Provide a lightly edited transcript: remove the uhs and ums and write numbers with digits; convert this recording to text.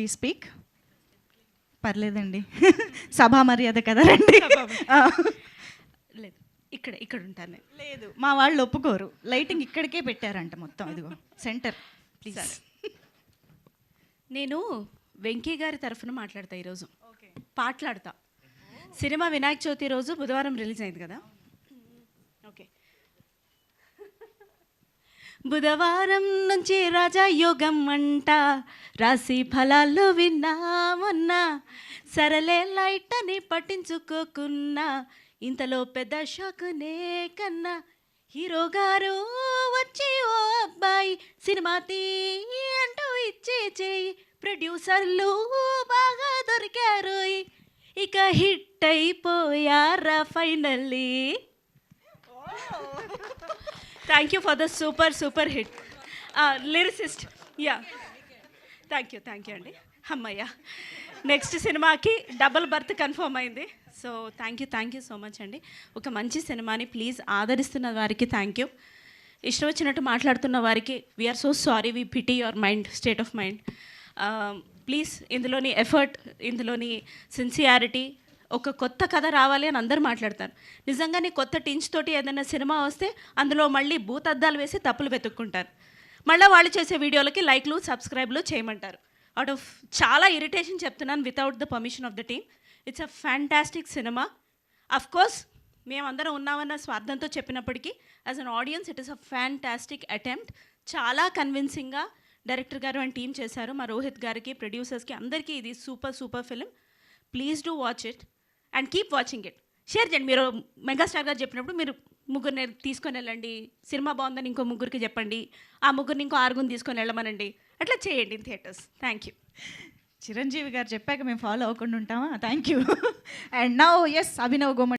He speak పర్లేదండి. సభా మర్యాద కదా రండి. లేదు, ఇక్కడ ఉంటాను నేను. లేదు, మా వాళ్ళు ఒప్పుకోరు. లైటింగ్ ఇక్కడికే పెట్టారంట మొత్తం. ఇదిగో సెంటర్ ప్లీజ్. నేను వెంకీ గారి తరఫున మాట్లాడతా ఈరోజు. ఓకే, పాటలాడతా. సినిమా వినాయక చవితి రోజు బుధవారం రిలీజ్ అయింది కదా. ఓకే. బుధవారం నుంచి రాజయోగం అంట, రాశి ఫలాలు విన్నామన్నా, సరలే లైట్ అని పట్టించుకోకున్నా, ఇంతలో పెద్ద షాకునే కన్నా, హీరో గారు వచ్చి ఓ అబ్బాయి సినిమా తీ అంటూ ఇచ్చే చేయి, ప్రొడ్యూసర్లు బాగా దొరికారు, ఇక హిట్ అయిపోయారా finally. Thank you for the super hit lyricist. Yeah, thank you అండి. అమ్మయ్య, నెక్స్ట్ సినిమాకి డబుల్ బర్త్ కన్ఫర్మ్ అయింది. So thank you so much అండి. ఒక మంచి సినిమాని ప్లీజ్ ఆదరిస్తున్న వారికి థ్యాంక్ యూ. ఇష్టం వచ్చినట్టు మాట్లాడుతున్న వారికి we are so sorry, we pity your mind, state of mind. Please ఇందులోని ఎఫర్ట్, ఇందులోని సిన్సియారిటీ, ఒక కొత్త కథ రావాలి అని అందరూ మాట్లాడతారు. నిజంగానే కొత్త టించ్ తోటి ఏదైనా సినిమా వస్తే అందులో మళ్ళీ భూతద్దాలు వేసి తప్పులు వెతుక్కుంటారు. మళ్ళీ వాళ్ళు చేసే వీడియోలకి లైక్లు సబ్స్క్రైబ్లు చేయమంటారు. అవుట్ ఆఫ్ చాలా ఇరిటేషన్ చెప్తున్నాను, without the permission of the team. It's a fantastic cinema. Of course మేమందరం ఉన్నామన్న స్వార్థంతో చెప్పినప్పటికీ as an audience it is a fantastic attempt. చాలా కన్విన్సింగ్గా డైరెక్టర్ గారు అండ్ టీమ్ చేశారు. మా రోహిత్ గారికి, ప్రొడ్యూసర్స్కి, అందరికీ ఇది super film. Please do watch it and keep watching it. Share చేయండి. మీరు మెగాస్టార్ గారు చెప్పినప్పుడు మీరు ముగ్గురిని తీసుకొని వెళ్ళండి, సినిమా బాగుందని ఇంకో ముగ్గురికి చెప్పండి, ఆ ముగ్గురిని ఇంకో ఆరుగురిని తీసుకొని వెళ్ళమనండి. అట్లా చేయండి in theatres. Thank you. Chiranjeevi garu చెప్పాక మేము ఫాలో అవ్వకుండా ఉంటామా? Thank you. And now yes, Abhinav గోమ